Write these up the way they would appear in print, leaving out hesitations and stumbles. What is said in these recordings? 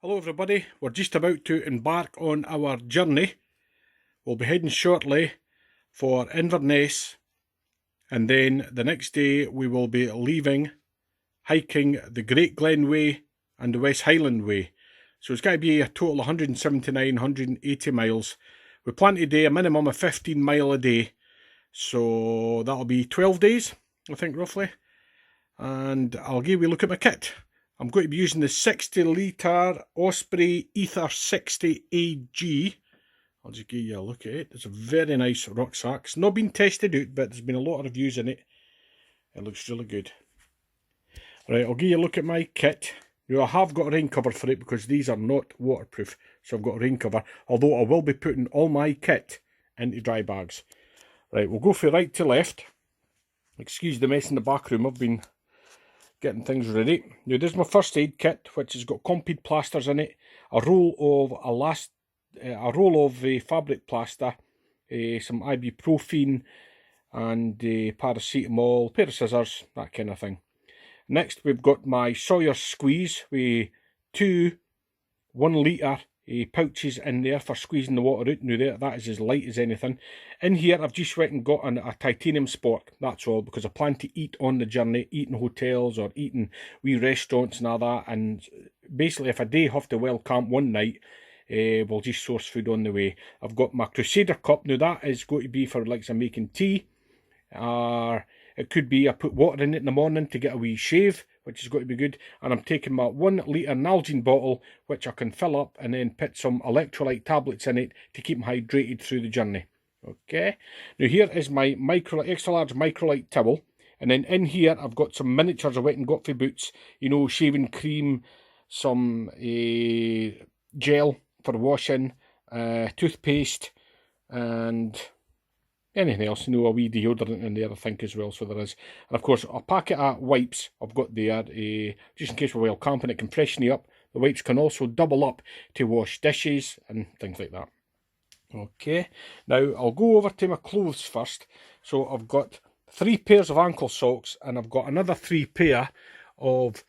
Hello everybody, we're just about to embark on our journey. We'll be heading shortly for Inverness, and then the next day we will be leaving, hiking the Great Glen Way and the West Highland Way. So it's going to be a total of 179, 180 miles. We plan to do a minimum of 15 mile a day, so that'll be 12 days, I think, roughly. And I'll give you a look at my kit. I'm going to be using the 60 litre Osprey Ether 60 AG. I'll just give you a look at it. It's a very nice rucksack. It's not been tested out, but there's been a lot of reviews in it. It looks really good. Right, I'll give you a look at my kit. Now, I have got a rain cover for it because these are not waterproof. So I've got a rain cover, although I will be putting all my kit into dry bags. Right, we'll go from right to left. Excuse the mess in the back room. I've been getting things ready. Now, this is my first aid kit, which has got Compeed plasters in it, a roll of fabric plaster, some ibuprofen, and paracetamol, a pair of scissors, that kind of thing. Next, we've got my Sawyer squeeze with two 1 litre pouches in there for squeezing the water out. Now, that is as light as anything. In here, I've just went and got a titanium spork, that's all, because I plan to eat on the journey, eat in hotels or eat in wee restaurants and all that. And basically, if I do have to well camp one night, we'll just source food on the way. I've got my Crusader cup. Now, that is going to be for like some making tea. It could be I put water in it in the morning to get a wee shave, which is going to be good. And I'm taking my 1 litre Nalgene bottle, which I can fill up and then put some electrolyte tablets in it to keep them hydrated through the journey. Okay. Now, here is my extra large microlight towel. And then in here, I've got some miniatures I went and got for boots. You know, shaving cream, some gel for washing, toothpaste, and anything else. You know, a wee deodorant in there, I think, as well, so there is. And of course, a packet of wipes I've got there, just in case we're well camping, it can freshen you up. The wipes can also double up to wash dishes and things like that. Okay, now I'll go over to my clothes first. So I've got 3 pairs of ankle socks, and I've got another 3 pair of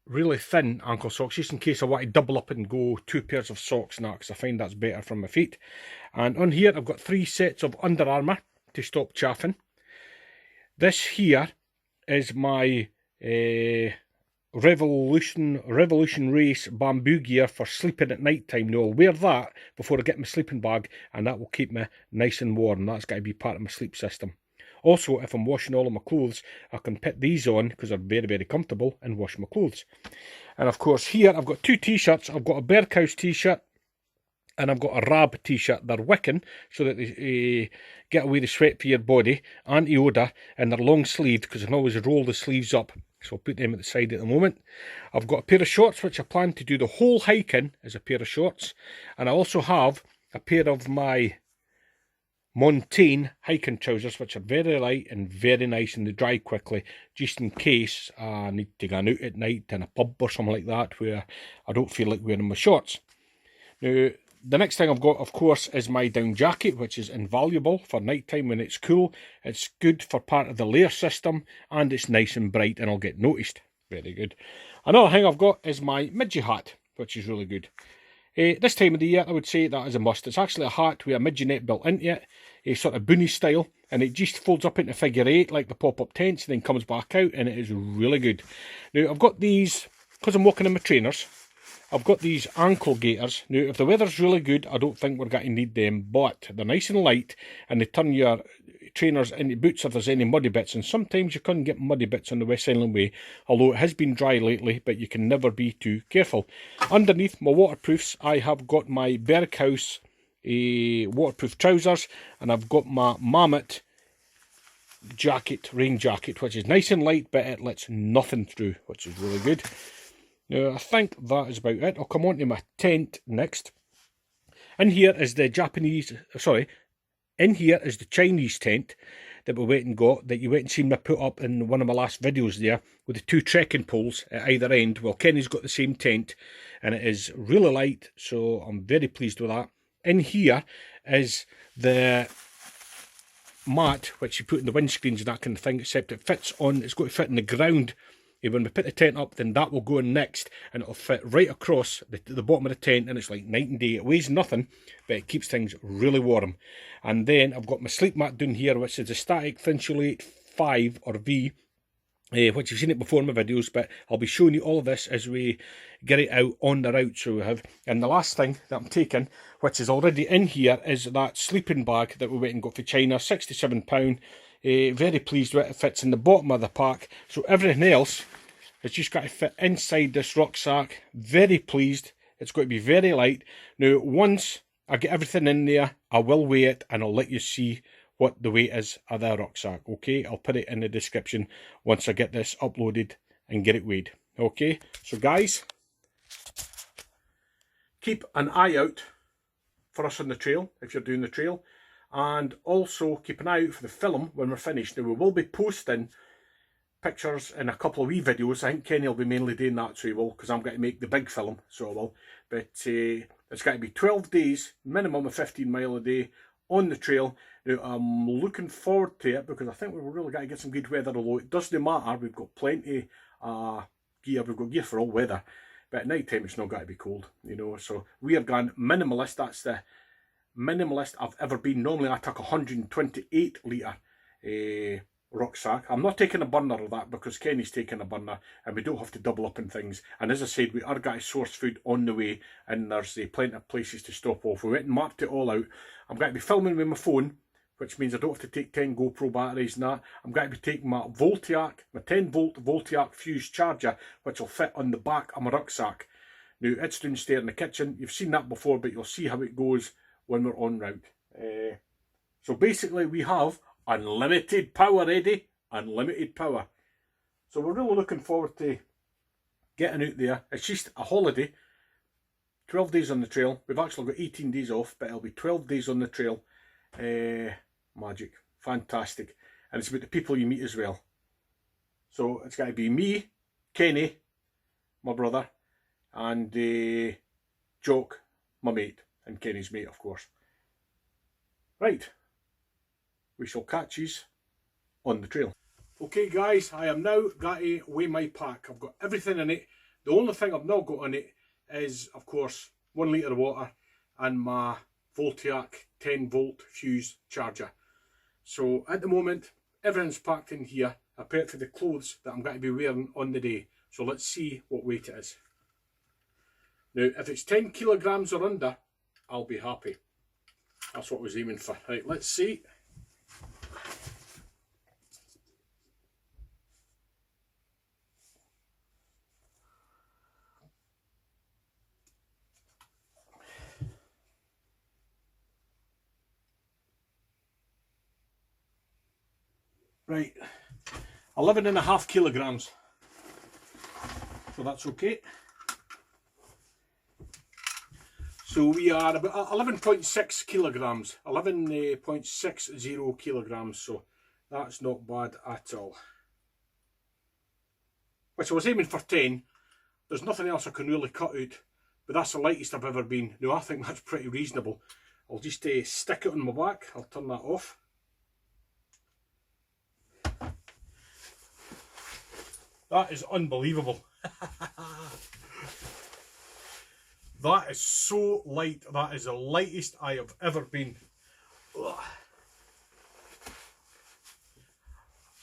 really thin ankle socks, just in case I want to double up and go 2 pairs of socks now, because I find that's better for my feet. And on here I've got 3 sets of Under Armour to stop chaffing. This here is my Revolution Race bamboo gear for sleeping at night time. Now, I'll wear that before I get my sleeping bag, and that will keep me nice and warm. That's got to be part of my sleep system. Also, if I'm washing all of my clothes, I can put these on because they're very, very comfortable, and wash my clothes. And of course, here I've got 2 t-shirts. I've got a Berghaus t-shirt and I've got a Rab t-shirt. They're wicking so that they get away the sweat for your body, anti-odour, and they're long sleeved because I can always roll the sleeves up. So I'll put them at the side at the moment. I've got a pair of shorts, which I plan to do the whole hike in as a pair of shorts. And I also have a pair of my Montane hiking trousers, which are very light and very nice, and they dry quickly, just in case I need to go out at night in a pub or something like that where I don't feel like wearing my shorts. Now, the next thing I've got, of course, is my down jacket, which is invaluable for night time when it's cool. It's good for part of the layer system, and it's nice and bright, and I'll get noticed. Very good. Another thing I've got is my midgie hat, which is really good. This time of the year, I would say that is a must. It's actually a hat with a midgie net built into it, a sort of boonie style, and it just folds up into figure 8 like the pop-up tents, and then comes back out, and it is really good. Now, I've got these, because I'm walking in my trainers, I've got these ankle gaiters. Now, if the weather's really good, I don't think we're going to need them, but they're nice and light, and they turn your trainers into boots if there's any muddy bits, and sometimes you can get muddy bits on the West Highland Way, although it has been dry lately, but you can never be too careful. Underneath my waterproofs, I have got my Berghaus waterproof trousers, and I've got my Mammoth jacket, rain jacket, which is nice and light, but it lets nothing through, which is really good. Now, I think that is about it. I'll come on to my tent next. In here is the Chinese tent that we went and got, that you went and seen me put up in one of my last videos there, with the 2 trekking poles at either end. Well, Kenny's got the same tent, and it is really light, so I'm very pleased with that. In here is the mat, which you put in the windscreens and that kind of thing, except it fits on, it's got to fit in the ground when we put the tent up, then that will go in next, and it'll fit right across the bottom of the tent, and it's like night and day. It weighs nothing, but it keeps things really warm. And then I've got my sleep mat down here, which is a static Thinsulate 5 or V, which you've seen it before in my videos, but I'll be showing you all of this as we get it out on the route. So we have, and the last thing that I'm taking, which is already in here, is that sleeping bag that we went and got for China, £67. Very pleased with it. It fits in the bottom of the pack, so everything else has just got to fit inside this rucksack. Very pleased. It's going to be very light. Now, once I get everything in there, I will weigh it, and I'll let you see what the weight is of the rucksack. Okay, I'll put it in the description once I get this uploaded and get it weighed. Okay, so guys, keep an eye out for us on the trail if you're doing the trail, and also keep an eye out for the film when we're finished. Now, we will be posting pictures in a couple of wee videos. I think Kenny will be mainly doing that, so he will, because I'm going to make the big film, so I will. But it's got to be 12 days, minimum of 15 mile a day on the trail. Now, I'm looking forward to it, because I think we've really got to get some good weather, although it doesn't matter. We've got plenty gear. We've got gear for all weather, but at night time it's not got to be cold, you know. So we have gone minimalist. That's the minimalist I've ever been. Normally I took 128 litre rucksack. I'm not taking a burner of that, because Kenny's taking a burner, and we don't have to double up in things. And as I said, we are going to source food on the way, and there's plenty of places to stop off. We went and mapped it all out. I'm going to be filming with my phone, which means I don't have to take 10 GoPro batteries and that. I'm going to be taking my Voltiac, my 10 volt Voltiac fuse charger, which will fit on the back of my rucksack. Now, it's downstairs in the kitchen. You've seen that before, but you'll see how it goes when we're en route. So basically, we have unlimited power, Eddie. Unlimited power. So we're really looking forward to getting out there. It's just a holiday. 12 days on the trail. We've actually got 18 days off, but it'll be 12 days on the trail. Magic. Fantastic. And it's about the people you meet as well. So it's got to be me, Kenny, my brother, and Jock, my mate, and Kenny's mate, of course. Right. We shall catch you on the trail. Okay guys, I am now got to weigh my pack. I've got everything in it. The only thing I've not got in it is, of course, 1 litre of water and my Voltiac 10 volt fuse charger. So at the moment, everything's packed in here, apart from the clothes that I'm going to be wearing on the day. So let's see what weight it is. Now, if it's 10 kilograms or under, I'll be happy. That's what I was aiming for. Right, let's see. Right, 11.5 kilograms. So that's okay. So we are about 11.6 kilograms, 11.60 kilograms, so that's not bad at all. Which I was aiming for 10. There's nothing else I can really cut out, but that's the lightest I've ever been. Now I think that's pretty reasonable. I'll just stick it on my back. I'll turn that off. That is unbelievable. That is so light. That is the lightest I have ever been.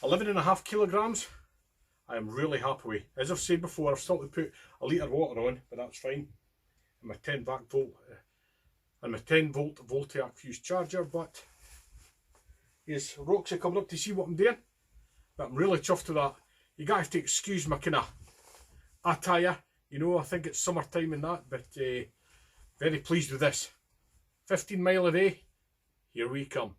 11.5 kilograms. I am really happy with. As I've said before, I've still to put a litre of water on, but that's fine. And my 10 volt Voltiac fuse charger. But yes, Roxy coming up to see what I'm doing. But I'm really chuffed with that. You guys have to excuse my kind of attire. You know, I think it's summertime and that, but very pleased with this. 15 mile a day, here we come.